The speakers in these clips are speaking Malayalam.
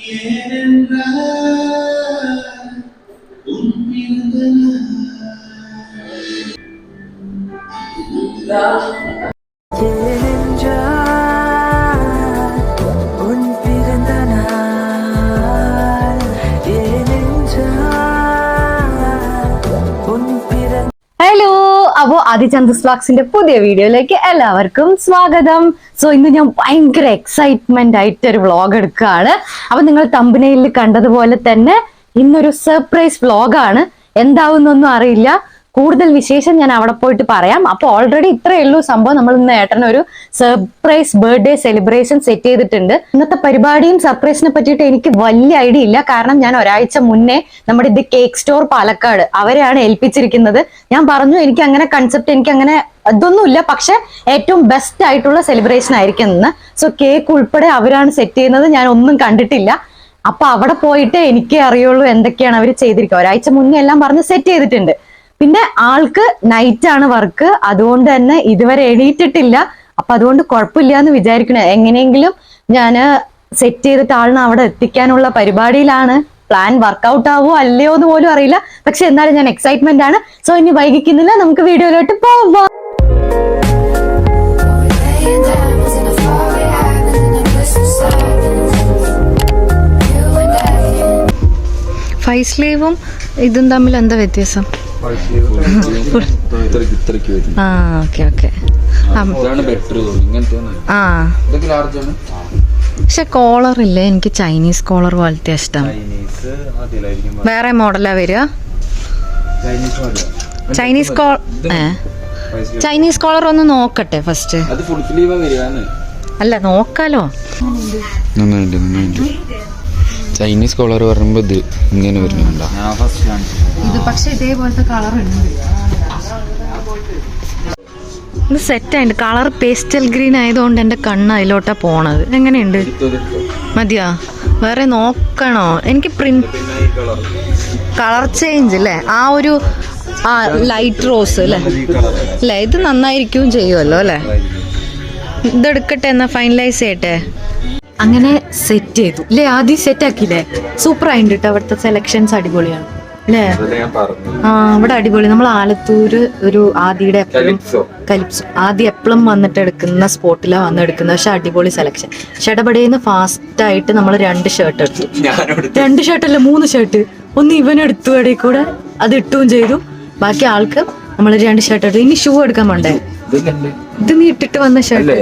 ഹലോ, അപ്പോ ആദിചന്ദ്രസ് വ്ലോഗ്സിന്റെ പുതിയ വീഡിയോയിലേക്ക് എല്ലാവർക്കും സ്വാഗതം. സോ ഇന്ന് ഞാൻ ഭയങ്കര എക്സൈറ്റ്മെന്റ് ആയിട്ട് ഒരു വ്ലോഗ് എടുക്കുകയാണ്. അപ്പൊ നിങ്ങൾ തമ്പനയിൽ കണ്ടതുപോലെ തന്നെ ഇന്നൊരു സർപ്രൈസ് വ്ലോഗാണ്. എന്താവുന്നൊന്നും അറിയില്ല. കൂടുതൽ വിശേഷം ഞാൻ അവിടെ പോയിട്ട് പറയാം. അപ്പൊ ഓൾറെഡി ഇത്രയേ ഉള്ളൂ സംഭവം. നമ്മൾ ഇന്ന് ഏട്ടനൊരു സർപ്രൈസ് ബർത്ത്ഡേ സെലിബ്രേഷൻ സെറ്റ് ചെയ്തിട്ടുണ്ട്. ഇന്നത്തെ പരിപാടിയും സർപ്രൈസിനെ പറ്റിയിട്ട് എനിക്ക് വലിയ ഐഡിയ ഇല്ല. കാരണം ഞാൻ ഒരാഴ്ച മുന്നേ നമ്മുടെ ഇത് കേക്ക് സ്റ്റോർ പാലക്കാട് അവരെയാണ് ഏൽപ്പിച്ചിരിക്കുന്നത്. ഞാൻ പറഞ്ഞു എനിക്ക് അങ്ങനെ കൺസെപ്റ്റ് എനിക്ക് അങ്ങനെ അതൊന്നുമില്ല, പക്ഷെ ഏറ്റവും ബെസ്റ്റ് ആയിട്ടുള്ള സെലിബ്രേഷൻ ആയിരിക്കും ഇന്ന്. സോ കേക്ക് ഉൾപ്പെടെ അവരാണ് സെറ്റ് ചെയ്യുന്നത്. ഞാൻ ഒന്നും കണ്ടിട്ടില്ല. അപ്പൊ അവിടെ പോയിട്ട് എനിക്കേ അറിയുള്ളൂ എന്തൊക്കെയാണ് അവർ ചെയ്തിരിക്കുക. ഒരാഴ്ച മുന്നേ എല്ലാം പറഞ്ഞ് സെറ്റ് ചെയ്തിട്ടുണ്ട്. പിന്നെ ആൾക്ക് നൈറ്റ് ആണ് വർക്ക്, അതുകൊണ്ട് തന്നെ ഇതുവരെ എണീറ്റിട്ടില്ല. അപ്പൊ അതുകൊണ്ട് കുഴപ്പമില്ല എന്ന് വിചാരിക്കണേ. എങ്ങനെയെങ്കിലും ഞാൻ സെറ്റ് ചെയ്തിട്ട് ആളിനെ അവിടെ എത്തിക്കാനുള്ള പരിപാടിയിലാണ്. പ്ലാൻ വർക്ക്ഔട്ട് ആവോ അല്ലയോ എന്ന് പോലും അറിയില്ല. പക്ഷെ എന്നാലും ഞാൻ എക്സൈറ്റ്മെന്റ് ആണ്. സോ ഇനി വൈകിക്കുന്നില്ല, നമുക്ക് വീഡിയോയിലോട്ട് പോവാം. ഫൈവ് സ്ലീവും ഇതും തമ്മിൽ എന്താ വ്യത്യാസം? പക്ഷെ കോളർ ഇല്ലേ, എനിക്ക് ചൈനീസ് കോളർ പോലത്തെ ഇഷ്ടം. വേറെ മോഡലാ വരിക? ചൈനീസ് കോളർ ഒന്ന് നോക്കട്ടെ ഫസ്റ്റ്. അല്ല നോക്കാലോ. ചൈനീസ് കോളർ പറയുമ്പോ ഇത് ഇങ്ങനെ വരുന്നുണ്ടോ? ഇത് പക്ഷെ ഇതേപോലത്തെ കളർ ഉണ്ട്. ഇത് സെറ്റ് ആയിട്ട് കളർ പേസ്റ്റൽ ഗ്രീൻ ആയതുകൊണ്ട് എന്റെ കണ്ണ് അതിലോട്ടാ പോണത്. എങ്ങനെയുണ്ട്? മതിയാ? വേറെ നോക്കണോ? എനിക്ക് പ്രിന്റ് കളർ ചേഞ്ച് അല്ലേ, ആ ഒരു ലൈറ്റ് റോസ് അല്ലേ അല്ലേ, ഇത് നന്നായിരിക്കും ചെയ്യുമല്ലോ അല്ലേ. ഇതെടുക്കട്ടെ എന്നാ, ഫൈനലൈസ് ചെയ്യട്ടെ. അങ്ങനെ സെറ്റ് ചെയ്തു അല്ലേ? ആദ്യം സെറ്റ് ആക്കിയില്ലേ? സൂപ്പർ ആയിട്ട് കേട്ടോ. അവിടുത്തെ സെലക്ഷൻസ് അടിപൊളിയാണ് അല്ലേ? അവിടെ അടിപൊളി. നമ്മൾ ആലത്തൂര് ഒരു ആദിയുടെ കലിപ്സോ ആദ്യം എപ്പോഴും വന്നിട്ട് എടുക്കുന്ന സ്പോട്ടിലാണ് വന്ന് എടുക്കുന്നത്. പക്ഷെ അടിപൊളി സെലക്ഷൻ. ഷടപടേന്ന് ഫാസ്റ്റ് ആയിട്ട് നമ്മൾ 2 ഷർട്ട് എടുത്തു. 2 ഷർട്ടല്ല 3 ഷർട്ട്. ഒന്ന് ഇവനെടുത്തു, ഇടയിൽ കൂടെ അത് ഇട്ടുകയും ചെയ്തു. ബാക്കി ആൾക്ക് നമ്മൾ 2 ഷർട്ട് എടുത്തു. ഇനി ഷൂ എടുക്കാൻ പോണ്ടേ? ഇത് നീ ഇട്ടിട്ട് വന്ന ഷർട്ട്.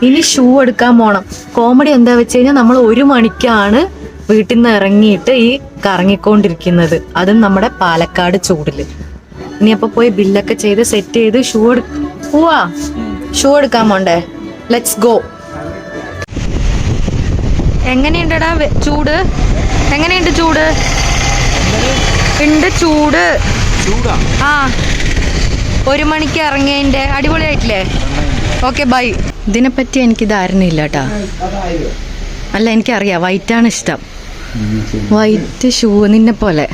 ഇനി ഷൂ എടുക്കാൻ പോണം. കോമഡി എന്താ വെച്ച് കഴിഞ്ഞാൽ നമ്മൾ 1 മണിക്കാണ് വീട്ടിൽ നിന്ന് ഇറങ്ങിയിട്ട് ഈ കറങ്ങിക്കൊണ്ടിരിക്കുന്നത്. അതും നമ്മുടെ പാലക്കാട് ചൂടില്. ഇനി അപ്പൊ പോയി ബില്ലൊക്കെ ചെയ്ത് സെറ്റ് ചെയ്ത് ഷൂ എടുക്കാൻ പോണ്ടേ? Let's go. എങ്ങനെയുണ്ടടാ ചൂട്? എങ്ങനെയുണ്ട് ചൂട്? ഉണ്ട് ചൂട്. ആ 1 മണിക്ക് ഇറങ്ങിയതിന്റെ അടിപൊളിയായിട്ടില്ലേ? Okay bye. ഇതിനെപ്പറ്റി എനിക്ക് ധാരണ ഇല്ല കേട്ടാ. അല്ല എനിക്കറിയാം, വൈറ്റാണ് ഇഷ്ടം. വൈറ്റ് ഷൂ നിന്നെ പോലെ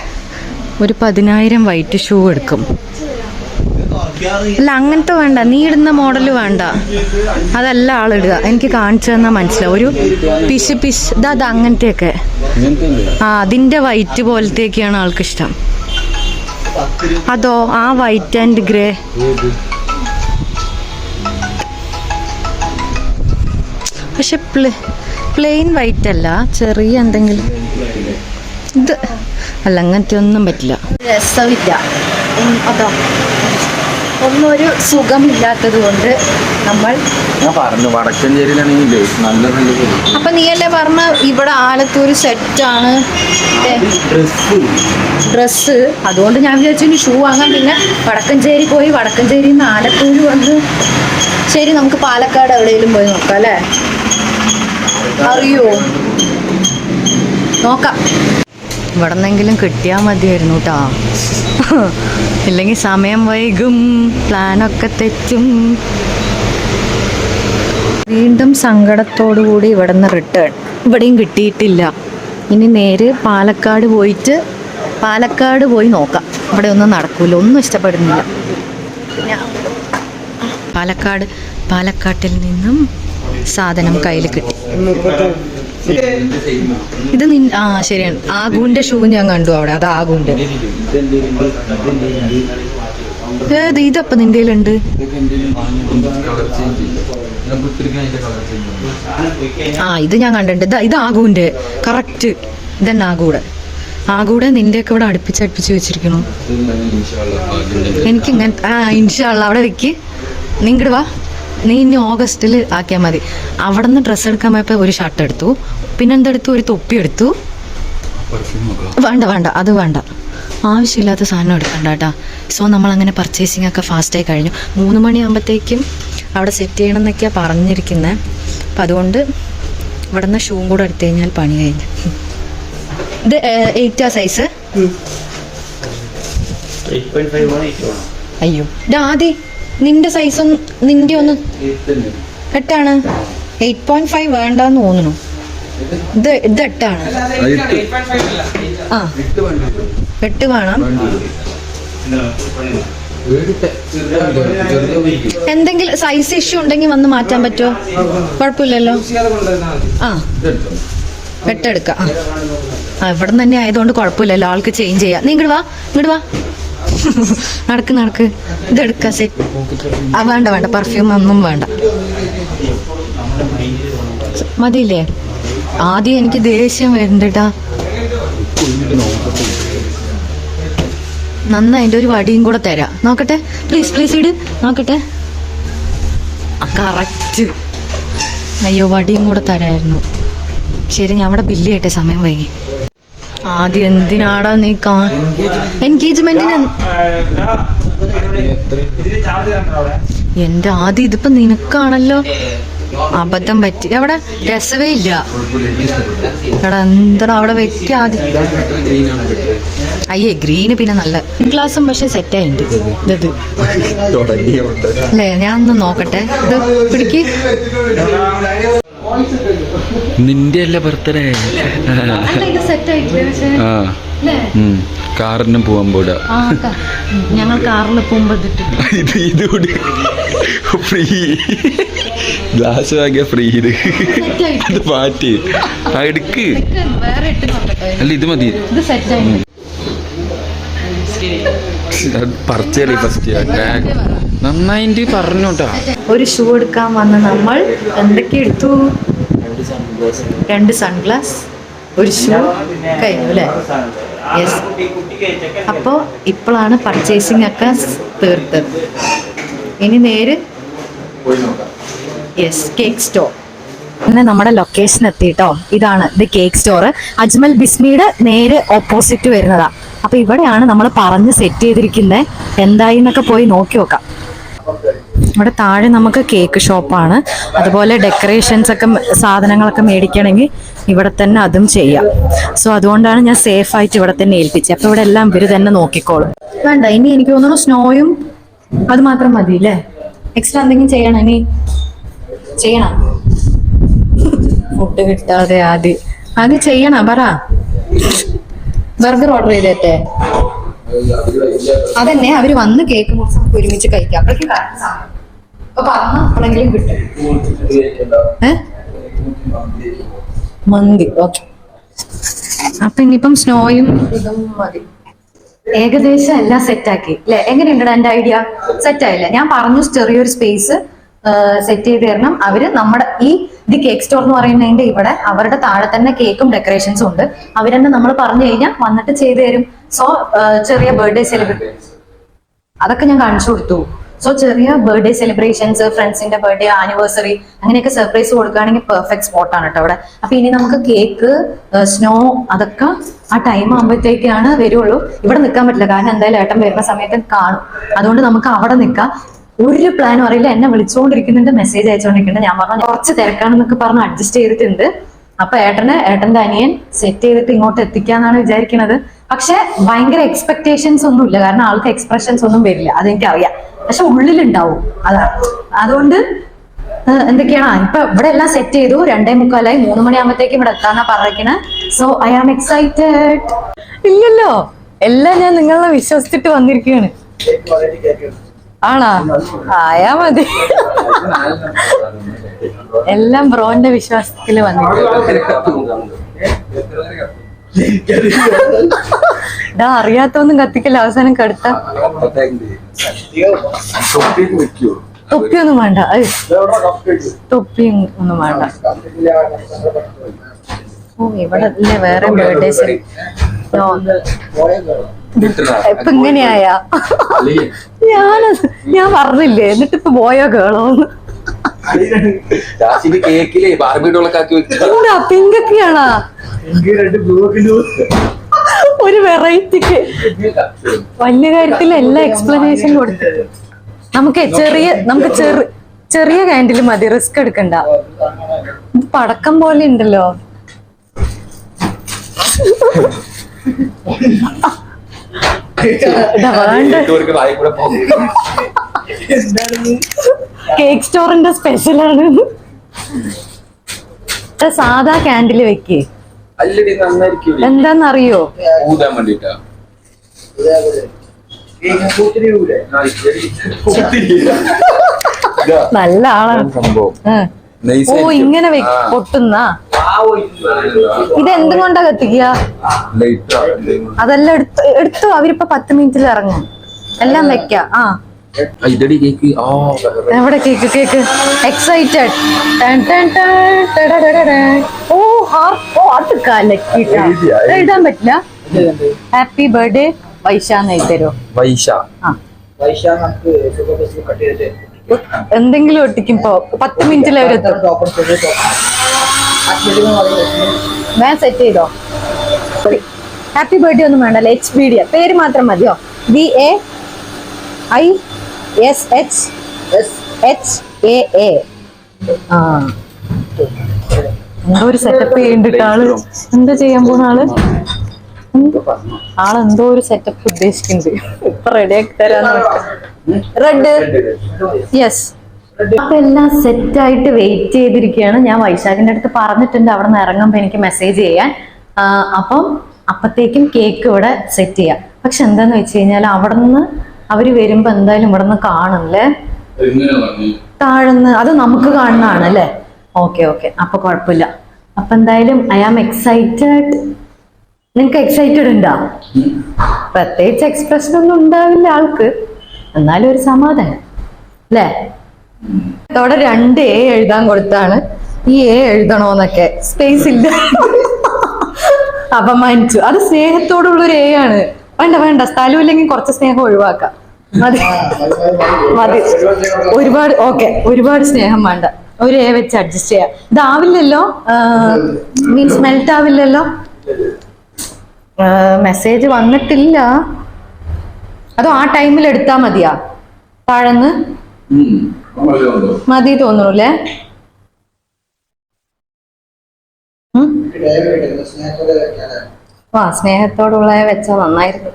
ഒരു 10,000 വൈറ്റ് ഷൂ എടുക്കും. അല്ല അങ്ങനത്തെ വേണ്ട, നീ ഇടുന്ന മോഡല് വേണ്ട. അതല്ല ആളിടുക. എനിക്ക് കാണിച്ചു തന്നാൽ മനസ്സിലാവും. ഒരു പിശ് ഇത് അങ്ങനത്തെയൊക്കെ. അതിന്റെ വൈറ്റ് പോലത്തെയൊക്കെയാണ് ആൾക്കിഷ്ടം. അതോ ആ വൈറ്റ് ആൻഡ് ഗ്രേ? പക്ഷെ പ്ലെയിൻ വൈറ്റ് അല്ല, ചെറിയ എന്തെങ്കിലും. ഇത് അല്ല, അങ്ങനത്തെ ഒന്നും പറ്റില്ല. രസമില്ല. അതോ ഒന്നൊരു സുഖമില്ലാത്തത് കൊണ്ട് നമ്മൾ അപ്പൊ നീയല്ലേ പറഞ്ഞ ഇവിടെ ആലത്തൂര് സെറ്റാണ് ഡ്രസ്സ്. അതുകൊണ്ട് ഞാൻ വിചാരിച്ചു ഇനി ഷൂ വാങ്ങാൻ. പിന്നെ വടക്കഞ്ചേരി പോയി, വടക്കഞ്ചേരിയിൽ നിന്ന് ആലത്തൂര് വന്ന്. ശരി, നമുക്ക് പാലക്കാട് എവിടെയെങ്കിലും പോയി നോക്കാം അല്ലേ? അറിയോ? നോക്കാം. ഇവിടെ നിന്നെങ്കിലും കിട്ടിയാൽ മതിയായിരുന്നു കേട്ടോ. ഇല്ലെങ്കിൽ സമയം വൈകും, പ്ലാനൊക്കെ തെറ്റും. വീണ്ടും സങ്കടത്തോടുകൂടി ഇവിടെ നിന്ന് റിട്ടേൺ. ഇവിടെയും കിട്ടിയിട്ടില്ല. ഇനി നേരെ പാലക്കാട് പോയി നോക്കാം. ഇവിടെ ഒന്നും നടക്കൂല, ഒന്നും ഇഷ്ടപ്പെടുന്നില്ല. പാലക്കാട്ടിൽ നിന്നും സാധനം കയ്യിൽ കിട്ടി. ഇത് ശരിയാണ്, ആഗുവിന്റെ ഷൂ ഞാൻ കണ്ടു അവിടെ. അത് ആഗുവിന്റെ. ഇതപ്പൊ നിന്റെ ഉണ്ട്. ഇത് ഞാൻ കണ്ടിട്ടുണ്ട്. ഇത് ആഗുവിന്റെ കറക്റ്റ്. ഇതന്നെ ആകൂടെ നിന്റെ ഒക്കെ ഇവിടെ അടുപ്പിച്ച് വെച്ചിരിക്കണു. എനിക്ക് ഇങ്ങനെ ഇൻഷാ അള്ളാ അവിടെ വെക്ക്. നീ ഇങ്ങട് വാ. നീ ഇനി ഓഗസ്റ്റിൽ ആക്കിയാൽ മതി. അവിടെ നിന്ന് ഡ്രസ്സ് എടുക്കാൻ പോയപ്പോൾ ഒരു ഷർട്ട് എടുത്തു, പിന്നെന്തെടുത്തു, ഒരു തൊപ്പി എടുത്തു. വേണ്ട അത് വേണ്ട, ആവശ്യമില്ലാത്ത സാധനം എടുക്കണ്ട കേട്ടാ. സോ നമ്മളങ്ങനെ പർച്ചേസിങ് ഒക്കെ ഫാസ്റ്റായി കഴിഞ്ഞു. 3 മണിയാകുമ്പോഴത്തേക്കും അവിടെ സെറ്റ് ചെയ്യണം എന്നൊക്കെയാണ് പറഞ്ഞിരിക്കുന്നത്. അപ്പം അതുകൊണ്ട് ഇവിടെ നിന്ന് ഷൂവും കൂടെ എടുത്തു കഴിഞ്ഞാൽ പണി കഴിഞ്ഞു. ഇത് 8 സൈസ്. അയ്യോ ആദി നിന്റെ സൈസൊന്നും നിന്റെ ഒന്ന് 8 8.5 വേണ്ടെന്ന് തോന്നുന്നു. ഇത് 8 ആ 8 വേണം. എന്തെങ്കിലും സൈസ് ഇഷ്യൂ ഉണ്ടെങ്കിൽ വന്ന് മാറ്റാൻ പറ്റുമോ? കുഴപ്പമില്ലല്ലോ. 8 എടുക്കാം. ഇവിടെ നിന്ന് തന്നെ ആയതുകൊണ്ട് കുഴപ്പമില്ലല്ലോ, ആൾക്ക് ചേഞ്ച് ചെയ്യാം. നീ ഇങ്ങോട്ട് വാ നടക്ക്. ഇതെടുക്ക സെറ്റ്. വേണ്ട പെർഫ്യൂം ഒന്നും വേണ്ട, മതിയില്ലേ? ആദ്യം എനിക്ക് ദേഷ്യം വരുന്നുണ്ടാ. നന്നായിട്ട് ഒരു വടിയും കൂടെ തരാം. നോക്കട്ടെ, പ്ലീസ് ഇട്. നോക്കട്ടെ, കറക്റ്റ്. അയ്യോ വടിയും കൂടെ തരായിരുന്നു. ശരി, ഞാൻ അവിടെ ബില്ല് ചെയ്യട്ടെ, സമയം വൈകി. ആദ്യം എന്തിനാടാ നീ എൻഗേജ്മെന്റിന്? എന്റെ ആദ്യം ഇതിപ്പോ നിനക്കാണല്ലോ അബദ്ധം പറ്റി. അവിടെ രസവേ ഇല്ല. എടാ എന്താ അവിടെ വെക്ക ആദ്യം. അയ്യേ ഗ്രീന് പിന്നെ നല്ല ഗ്ലാസും പക്ഷെ സെറ്റായിട്ടുണ്ട്. ഇത് അല്ലേ, ഞാൻ ഒന്ന് നോക്കട്ടെ. ഇത് പിടിക്ക്. നിന്റെ അല്ല ബർത്ത്ഡേ. കാറിന് പോവാൻ പോടാ. ഞങ്ങൾ കാറിൽ പോകുമ്പോ ഇതുകൂടി ഫ്രീ. ഗ്ലാസ് വാങ്ങിയ ഫ്രീ. ഇത് മാറ്റി എടുക്ക്. അല്ല ഇത് മതി. പറിച്ചേറി ഫസ്റ്റ് നന്നായിട്ട് പറഞ്ഞോട്ടാ. ഒരു ഷൂ എടുക്കാൻ വന്ന നമ്മൾ എന്തൊക്കെ എടുത്തു? 2 സൺഗ്ലാസ്, ഒരു ഷൂ കഴിഞ്ഞു അല്ലേ? യെസ്. അപ്പോൾ ഇപ്പോഴാണ് പർച്ചേസിങ് ഒക്കെ തീർത്തത്. ഇനി നേരെ കേക്ക് സ്റ്റോർ. അങ്ങനെ നമ്മുടെ ലൊക്കേഷൻ എത്തിട്ടോ. ഇതാണ് ഇത് കേക്ക് സ്റ്റോർ. അജ്മൽ ബിസ്മിയുടെ നേരെ ഓപ്പോസിറ്റ് വരുന്നതാ. അപ്പൊ ഇവിടെയാണ് നമ്മൾ പറഞ്ഞ് സെറ്റ് ചെയ്തിരിക്കുന്നത്. എന്തായി എന്നൊക്കെ പോയി നോക്കി നോക്കാം. ഇവിടെ താഴെ നമുക്ക് കേക്ക് ഷോപ്പാണ്. അതുപോലെ ഡെക്കറേഷൻസ് ഒക്കെ സാധനങ്ങളൊക്കെ മേടിക്കണമെങ്കിൽ ഇവിടെ തന്നെ അതും ചെയ്യാം. സോ അതുകൊണ്ടാണ് ഞാൻ സേഫ് ആയിട്ട് ഇവിടെ തന്നെ ഏൽപ്പിച്ചത്. അപ്പൊ ഇവിടെ എല്ലാം ഇവര് തന്നെ നോക്കിക്കോളും. വേണ്ട, ഇനി എനിക്ക് തോന്നുന്നു സ്നോയും അത് മാത്രം മതി അല്ലേ? എക്സ്ട്രാ എന്തെങ്കിലും ചെയ്യണം? ഇനി ചെയ്യണം. ഫുഡ് കിട്ടാതെ ആദ്യം ചെയ്യണം. പറ. ബർഗർ ഓർഡർ ചെയ്തേട്ടെ? അതന്നെ, അവര് വന്ന് കേക്ക് മുറിച്ച് നമുക്ക് ഒരുമിച്ച് കഴിക്കാം. അപ്പോഴേക്കും അപ്പോഴെങ്കിലും കിട്ടും. മന്തി. ഓക്കെ, അപ്പൊ ഇനിയിപ്പം സ്നോയും ഇതും മതി. ഏകദേശം എല്ലാം സെറ്റാക്കി അല്ലെ? എങ്ങനെയുണ്ട് എന്റെ ഐഡിയ? സെറ്റായില്ലേ? ഞാൻ പറഞ്ഞു ചെറിയൊരു സ്പേസ് സെറ്റ് ചെയ്ത് തരണം. അവര് നമ്മുടെ ഇത് കേക്ക് സ്റ്റോർ എന്ന് പറയുന്നതിന്റെ ഇവിടെ അവരുടെ താഴെ തന്നെ കേക്കും ഡെക്കറേഷൻസും ഉണ്ട്. അവരെന്നെ നമ്മൾ പറഞ്ഞു കഴിഞ്ഞാൽ വന്നിട്ട് ചെയ്തു തരും. സോ ചെറിയ ബർത്ത്ഡേ സെലിബ്രേഷൻ അതൊക്കെ ഞാൻ കാണിച്ചു കൊടുത്തു. സോ ചെറിയ ബർത്ത്ഡേ സെലിബ്രേഷൻസ്, ഫ്രണ്ട്സിന്റെ ബർത്ത്ഡേ, ആനിവേഴ്സറി, അങ്ങനെയൊക്കെ സർപ്രൈസ് കൊടുക്കുകയാണെങ്കിൽ പെർഫെക്റ്റ് സ്പോട്ടാണ് കേട്ടോ അവിടെ. അപ്പൊ ഇനി നമുക്ക് കേക്ക്, സ്നോ അതൊക്കെ ആ ടൈം ആകുമ്പോഴത്തേക്കാണ് വരുള്ളൂ. ഇവിടെ നിൽക്കാൻ പറ്റില്ല, കാരണം എന്തായാലും ഏട്ടൻ വരുന്ന സമയത്ത് കാണും. അതുകൊണ്ട് നമുക്ക് അവിടെ നിൽക്കാം. ഒരു പ്ലാനും അറിയില്ല. എന്നെ വിളിച്ചുകൊണ്ടിരിക്കുന്നുണ്ട്, മെസ്സേജ് അയച്ചുകൊണ്ടിരിക്കുന്നുണ്ട്. ഞാൻ പറഞ്ഞു കുറച്ച് തിരക്കാണെന്നൊക്കെ പറഞ്ഞ് അഡ്ജസ്റ്റ് ചെയ്തിട്ടുണ്ട്. അപ്പൊ ഏട്ടന്റെ അനിയൻ സെറ്റ് ചെയ്തിട്ട് ഇങ്ങോട്ട് എത്തിക്കാന്നാണ് വിചാരിക്കുന്നത്. പക്ഷെ ഭയങ്കര എക്സ്പെക്ടേഷൻസ് ഒന്നും ഇല്ല, കാരണം ആൾക്ക് എക്സ്പ്രഷൻസ് ഒന്നും വരില്ല, അതെനിക്കറിയാം. പക്ഷെ ഉള്ളിലുണ്ടാവും, അതാണ്. അതുകൊണ്ട് എന്തൊക്കെയാണ് ഇപ്പൊ ഇവിടെ എല്ലാം സെറ്റ് ചെയ്തു. 2:45 3 മണിയാകുമ്പോഴത്തേക്കും ഇവിടെ എത്താന്നാ പറഞ്ഞിരിക്കണേ. So I am excited. ഇല്ലല്ലോ, എല്ലാം ഞാൻ നിങ്ങളെ വിശ്വസിച്ചിട്ട് വന്നിരിക്കുകയാണ്. ആണോ? ആയാ മതി. എല്ലാം ബ്രോന്റെ വിശ്വാസത്തില് വന്നിട്ട് അറിയാത്തൊന്നും കത്തിക്കല്ല, അവസാനം കടുത്ത തൊപ്പിയൊന്നും വേണ്ട. തൊപ്പി ഒന്നും വേണ്ട. ഓ ഇവിടെ അല്ലേ വേറെ ബർത്ത്ഡേസ്. ഇപ്പൊ ഇങ്ങനെയായ ഞാൻ പറഞ്ഞില്ലേ, എന്നിട്ട് ഇപ്പൊ പോയോ കേളോന്ന്. പിങ്കൊക്കെയാണോ? ഒരു വെറൈറ്റിക്ക് വലിയ കാര്യത്തിൽ എല്ലാ എക്സ്പ്ലനേഷൻ കൊടുത്തിട്ട് നമുക്ക് ചെറിയ കാൻഡിൽ മതി, റിസ്ക് എടുക്കണ്ട. ഇത് പടക്കം പോലെ ഉണ്ടല്ലോ. കേക്ക് സ്റ്റോറിന്റെ സ്പെഷ്യലാണ്. സാധാ കാൻഡില് വെക്കേ എന്താന്നറിയോ? നല്ല ആളാണ്. ഓ ഇങ്ങനെ പൊട്ടുന്ന ഇതെന്തും കൊണ്ടാ കത്തിക്കുക? അതെല്ലാം എടുത്തു. അവരിപ്പോ 10 മിനിറ്റിൽ ഇറങ്ങും. എല്ലാം വെക്കാം. എവിടെ കേക്ക്? എക്സൈറ്റഡ്. ഓ അത് കലക്കിട്ടാ എഴുതാൻ പറ്റില്ല. ഹാപ്പി ബർത്ത്ഡേ വൈശാന്ന് എഴുതരോ? എന്തെങ്കിലും ഒട്ടിക്കുമ്പോ 10 മിനിറ്റിൽ അവരെത്തും. ഞാൻ സെറ്റ് ചെയ്തോ? ഹാപ്പി ബർത്ത്ഡേ ഒന്നും വേണ്ടല്ലോ, HBD പേര് മാത്രം മതിയോ? VAISHHAA. എന്തോ ഒരു സെറ്റപ്പ് ചെയ്യണ്ടിട്ട് ആള്. എന്താ ചെയ്യാൻ പോണ ആളെന്തോ ഒരു സെറ്റപ്പ് ഉദ്ദേശിക്കുന്നുണ്ട്. ഇപ്പൊ റെഡിയാക്കി തരാന്ന്. Red, yes. അപ്പൊ എല്ലാം സെറ്റ് ആയിട്ട് വെയിറ്റ് ചെയ്തിരിക്കുകയാണ്. ഞാൻ വൈശാഖിന്റെ അടുത്ത് പറഞ്ഞിട്ടുണ്ട് അവിടെ നിന്ന് ഇറങ്ങുമ്പോ എനിക്ക് മെസ്സേജ് ചെയ്യാൻ. അപ്പം അപ്പത്തേക്കും കേക്ക് ഇവിടെ സെറ്റ് ചെയ്യാം. പക്ഷെ എന്താന്ന് വെച്ച് കഴിഞ്ഞാൽ അവിടെ നിന്ന് അവര് വരുമ്പോ എന്തായാലും ഇവിടെ നിന്ന് കാണുമല്ലേ, താഴ്ന്ന്. അത് നമുക്ക് കാണുന്നതാണ് അല്ലേ? ഓക്കെ അപ്പൊ കുഴപ്പമില്ല. അപ്പൊ എന്തായാലും ഐ ആം എക്സൈറ്റഡ്. നിങ്ങക്ക് എക്സൈറ്റഡ് ഉണ്ടാ? പ്രത്യേകിച്ച് എക്സ്പ്രഷൻ ഒന്നും ഉണ്ടാവില്ല ആൾക്ക്, എന്നാലും ഒരു സമാധാനം അല്ലേ? അവിടെ 2 A എഴുതാൻ കൊടുത്താണ്. ഈ A എഴുതണോന്നൊക്കെ സ്പേസ് ഇല്ല. അപമാനിച്ചു. അത് സ്നേഹത്തോടുള്ളൊരു A ആണ്. വേണ്ട, സ്ഥലമില്ലെങ്കിൽ കുറച്ച് സ്നേഹം ഒഴിവാക്കാം. മതി. ഒരുപാട് സ്നേഹം വേണ്ട. ഒരു A വെച്ച് അഡ്ജസ്റ്റ് ചെയ്യാം. ഇതാവില്ലല്ലോ, മീൻസ് മെൽറ്റ് ആവില്ലല്ലോ. മെസ്സേജ് വന്നിട്ടില്ല. അതോ ആ ടൈമിൽ എടുത്താ മതിയാ? താഴന്ന് മതി തോന്നൂല്ലേ? സ്നേഹത്തോടുള്ള വെച്ചാ നന്നായിരുന്നു.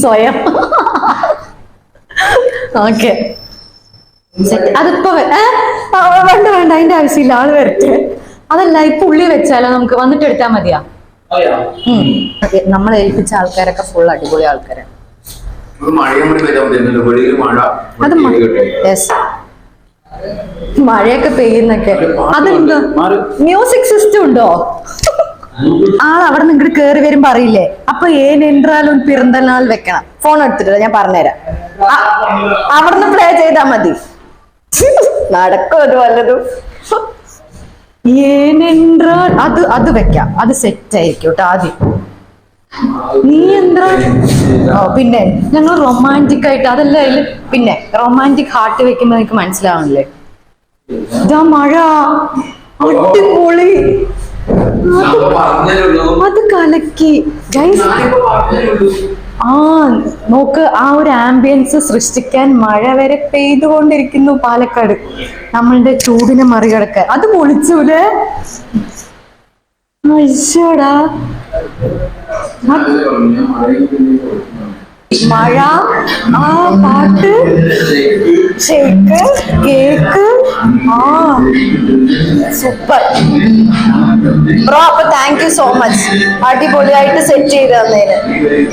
സ്വയം ഓക്കെ. അതിപ്പോ വേണ്ട, അതിന്റെ ആവശ്യമില്ല. ആള് വരട്ടെ. അതല്ല, ഇപ്പൊ ഉള്ളി വെച്ചാലോ? നമുക്ക് വന്നിട്ട് എടുത്താൽ മതിയാ? നമ്മളെ ഏൽപ്പിച്ച ആൾക്കാരൊക്കെ ഫുൾ അടിപൊളി ആൾക്കാരാണ്. അത് മഴയൊക്കെ പെയ്യുന്നൊക്കെ. അതെന്തോ മ്യൂസിക് സിസ്റ്റം ഉണ്ടോ? അവിടെ നിന്ന് ഇങ്ങോട്ട് കേറി വരുമ്പോ അറിയില്ലേ? അപ്പൊ ഏനെന്റാലും പിറന്തനാൾ വെക്കണം. ഫോൺ എടുത്തിട്ടില്ല, ഞാൻ പറഞ്ഞുതരാം. അവിടുന്ന് പ്ലേ ചെയ്താ മതി. നടക്കും അത് വല്ലതും. ഏനെന്റാൽ അത് വെക്കാം. അത് സെറ്റ് ആയിരിക്കും കേട്ടോ. ആദ്യം നീ എന്താ? പിന്നെ ഞങ്ങൾ റൊമാൻറ്റിക് ആയിട്ട് അതല്ല അതില്. പിന്നെ റൊമാൻറ്റിക് ഹാർട്ട് വെക്കുമ്പോ എനിക്ക് മനസ്സിലാവണില്ലേ? ഇതാ മഴ, അടിപൊളി. അത് കലക്കി ഗൈസ്. നോക്ക്, ആ ഒരു ആംബിയൻസ് സൃഷ്ടിക്കാൻ മഴ വരെ പെയ്തുകൊണ്ടിരിക്കുന്നു പാലക്കാട്. നമ്മളുടെ ചൂടിനെ മറികടക്കാൻ അത് പൊളിച്ചൂലേ? അയ്യോടാ, മഴ, ആ പാട്ട് ഷേക്ക് കേക്ക് സൂപ്പർ ബ്രോ. അപ്പൊ താങ്ക് യു സോ മച്ച്, അടിപൊളിയായിട്ട് സെറ്റ് ചെയ്ത് തന്നേന്.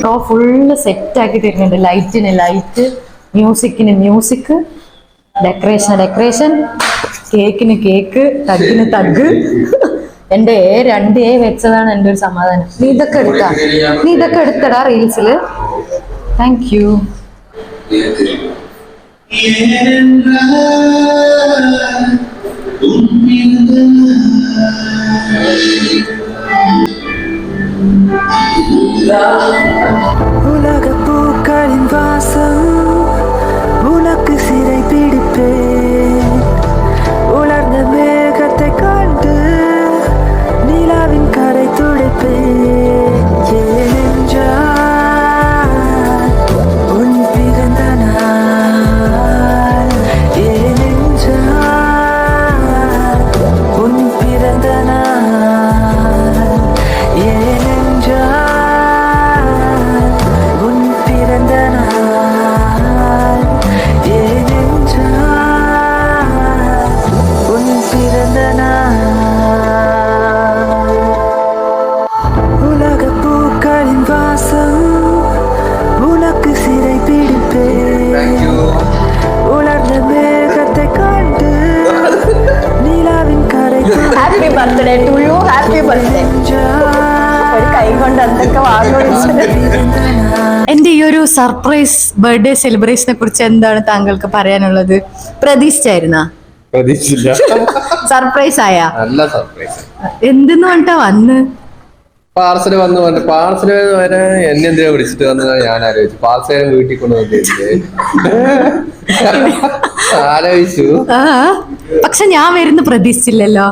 ബ്രോ ഫുള്ള് സെറ്റ് ആക്കി തരുന്നുണ്ട്. ലൈറ്റിന് ലൈറ്റ്, മ്യൂസിക്കിന് മ്യൂസിക്, ഡെക്കറേഷൻ, കേക്കിന് കേക്ക്, തഗ്ഗിന് തഗ്. എന്റെ രണ്ട് വെച്ചതാണ് എന്റെ ഒരു സമാധാനം. നീ ഇതൊക്കെ എടുത്തടാ റീൽസില്. Thank you. உலக பூக்களின் வாசம் உனக்கு சிறை பிடிப்பேன். உலர்ந்த மேகத்தை கண்டு நிலாவின் கரை துடைப்பேன். ஏனென்றால் உன் பிறந்த நாள். ஏனென்றால் உன் பிறந்த நாள். ஏனென்றால் உன் பிறந்த நாள். ஏனென்றால் உன் பிறந்த நாள். உலக பூக்களின் வாசம் உனக்கு சிறை பிடிப்பேன். உலர்ந்த மேகத்தை கண்டு நிலாவின் கரை happy birthday to you. Happy birthday. ഒരു കൈ കൊണ്ട് എന്തൊക്കെ വാങ്ങുന്നത്. എന്റെ ഈ ഒരു സർപ്രൈസ് ബർത്ത്ഡേ സെലിബ്രേഷനെ കുറിച്ച് എന്താണ് താങ്കൾക്ക് പറയാനുള്ളത്? പ്രതീക്ഷിച്ചായിരുന്നാ? പ്രതീക്ഷിച്ചില്ല. സർപ്രൈസ് ആയാ? നല്ല സർപ്രൈസ്. എന്തെന്ന് പറഞ്ഞിട്ടാ വന്ന്? പാർസല് വന്നു പറഞ്ഞു. പാർസല് വരെ എന്നെ എന്തിനാ വിളിച്ചിട്ട് വന്ന് ഞാൻ ആലോചിച്ചു. പാർസൽ വീട്ടിൽ കൊണ്ടുവന്നിട്ട് ആലോചിച്ചു. പക്ഷെ ഞാൻ വരുന്ന പ്രതീക്ഷിച്ചില്ലല്ലോ.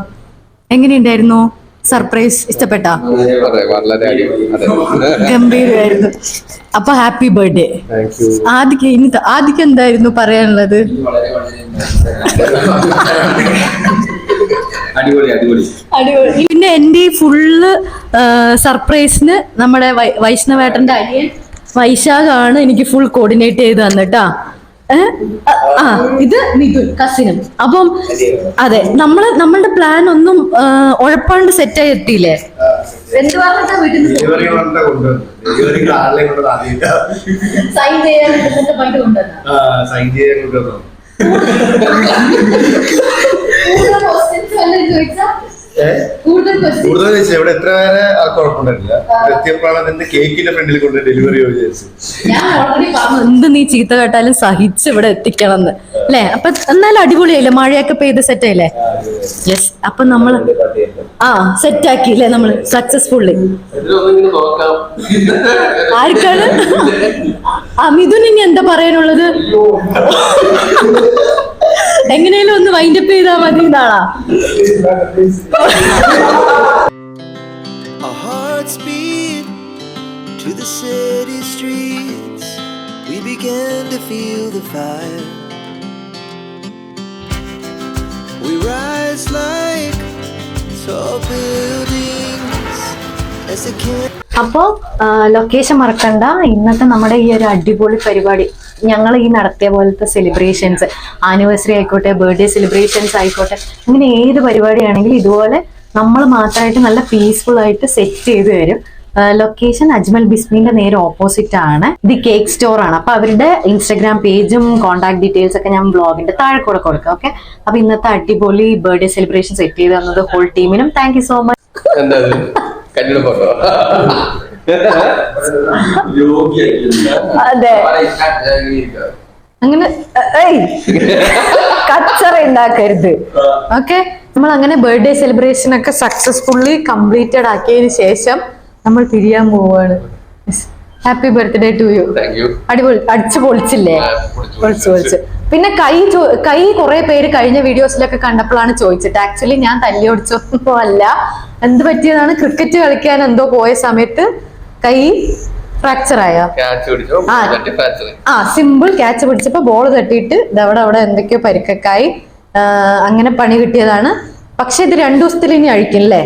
എങ്ങനെയുണ്ടായിരുന്നു സർപ്രൈസ്? ഇഷ്ടപ്പെട്ടാ? വളരെ അടിപൊളി. ഗംഭീരമായിരുന്നു. അപ്പൊ ഹാപ്പി ബർത്ത്ഡേ. Thank you. ആദ്യം എന്തായിരുന്നു പറയാനുള്ളത്? അടിപൊളി. പിന്നെ എന്റെ ഈ ഫുള്ള് സർപ്രൈസിന് നമ്മുടെ വൈഷ്ണവേട്ടന്റെ അനിയൻ വൈശാഖാണ് എനിക്ക് ഫുൾ കോർഡിനേറ്റ് ചെയ്ത് തന്നിട്ടാ. ഇത് മിഥുൻ കസിനും. അപ്പം അതെ, നമ്മളുടെ പ്ലാൻ ഒന്നും ഉഴപ്പാണ്ട് സെറ്റായി എത്തിയില്ലേ? എന്ത് പറഞ്ഞിട്ടാ വീട്ടിൽ സൈൻ ചെയ്യാൻ കൂടുതൽ ഇവിടെ എത്ര പേരെ ആർക്കും കുഴപ്പമുണ്ടായില്ല. എത്തിയപ്പോഴാണ് അതിന്റെ കേക്കിന്റെ ഫ്രണ്ടിൽ കൊണ്ട് ഡെലിവറി വിചാരിച്ചു. ഞാൻ ഓൾറെഡി പറഞ്ഞു എന്ത് നീ ചീത്ത കേട്ടാലും സഹിച്ച് ഇവിടെ എത്തിക്കണം എന്ന് അല്ലേ? അപ്പൊ എന്നാലും അടിപൊളിയായില്ലേ? മഴയൊക്കെ പെയ്ത് സെറ്റ് ആയില്ലേ? യെസ്. അപ്പൊ നമ്മള് സെറ്റ് ആക്കിയില്ലേ നമ്മള് സക്സസ്ഫുള്ളി? ആർക്കാണ്? മിഥുൻ ഇനി എന്താ പറയാനുള്ളത്? എങ്ങനെയാലും ഒന്ന് വൈൻഡപ്പ് ചെയ്താ മതി എന്നാളാ. Our hearts beat to the city streets. We began to feel the fire. We rise like tall buildings as the അപ്പോ ലൊക്കേഷൻ മറക്കണ്ട. ഇന്നത്തെ നമ്മുടെ ഈ ഒരു അടിപൊളി പരിപാടി ഞങ്ങൾ ഈ നടത്തിയ പോലത്തെ സെലിബ്രേഷൻസ്, ആനിവേഴ്സറി ആയിക്കോട്ടെ, ബർത്ത്ഡേ സെലിബ്രേഷൻസ് ആയിക്കോട്ടെ, ഇങ്ങനെ ഏത് പരിപാടിയാണെങ്കിലും ഇതുപോലെ നമ്മൾ മാത്രമായിട്ട് നല്ല പീസ്ഫുൾ ആയിട്ട് സെറ്റ് ചെയ്ത് തരും. ലൊക്കേഷൻ അജ്മൽ ബിസ്മിന്റെ നേരെ ഓപ്പോസിറ്റ് ആണ്. ഇത് കേക്ക് സ്റ്റോർ ആണ്. അപ്പൊ അവരുടെ ഇൻസ്റ്റാഗ്രാം പേജും കോൺടാക്ട് ഡീറ്റെയിൽസ് ഒക്കെ ഞാൻ ബ്ലോഗിന്റെ താഴെ കൂടെ കൊടുക്കാം. ഓക്കെ. അപ്പൊ ഇന്നത്തെ അടിപൊളി ബർത്ത്ഡേ സെലിബ്രേഷൻ സെറ്റ് ചെയ്ത് തന്നത് ഹോൾ ടീമിനും താങ്ക് യു സോ മച്ച്. അതെ, അങ്ങനെ കച്ചറ ഉണ്ടാക്കരുത്. ഓക്കെ. നമ്മൾ അങ്ങനെ ബർത്ത്ഡേ സെലിബ്രേഷൻ ഒക്കെ സക്സസ്ഫുള്ളി കംപ്ലീറ്റഡ് ആക്കിയതിനു ശേഷം നമ്മൾ പിരിയാൻ പോവാണ്. Happy birthday to you. അടിപൊളി, അടിച്ചു പൊളിച്ചില്ലേ? പൊളിച്ചു. പിന്നെ കൈ കുറെ പേര് കഴിഞ്ഞ വീഡിയോസിലൊക്കെ കണ്ടപ്പോഴാണ് ചോദിച്ചിട്ട്. ആക്ച്വലി ഞാൻ തല്ലി ഓടിച്ചൊന്നും അല്ല. എന്ത് പറ്റിയതാണ്? ക്രിക്കറ്റ് കളിക്കാൻ എന്തോ പോയ സമയത്ത് കൈ ഫ്രാക്ചർ ആയ. സിമ്പിൾ ക്യാച്ച് പിടിച്ചപ്പോ ബോൾ തട്ടിയിട്ട് അവിടെ എന്തൊക്കെയോ പരിക്കൊക്കായി. അങ്ങനെ പണി കിട്ടിയതാണ്. പക്ഷെ ഇത് 2 ദിവസത്തിൽ ഇനി അഴിക്കും അല്ലേ?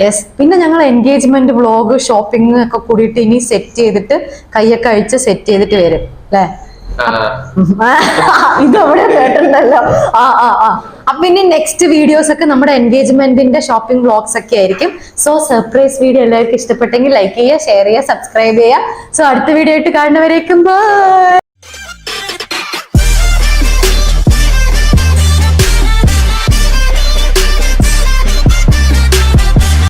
യെസ്. പിന്നെ ഞങ്ങൾ എൻഗേജ്മെന്റ് വ്ളോഗ് ഷോപ്പിംഗ് ഒക്കെ കൂടിയിട്ട് ഇനി സെറ്റ് ചെയ്തിട്ട് കൈയൊക്കെ അഴിച്ച് സെറ്റ് ചെയ്തിട്ട് വരും അല്ലേ? ഇതവിടെ കേട്ടിട്ടുണ്ടല്ലോ. അപ്പൊ ഇനി നെക്സ്റ്റ് വീഡിയോസ് ഒക്കെ നമ്മുടെ എൻഗേജ്മെന്റിന്റെ ഷോപ്പിംഗ് വ്ളോഗ്സ് ഒക്കെ ആയിരിക്കും. സോ സർപ്രൈസ് വീഡിയോ എല്ലാവർക്കും ഇഷ്ടപ്പെട്ടെങ്കിൽ ലൈക്ക് ചെയ്യുക, ഷെയർ ചെയ്യുക, സബ്സ്ക്രൈബ് ചെയ്യുക. സോ അടുത്ത വീഡിയോ ആയിട്ട് കാണുന്നവരേക്കും ബൈ.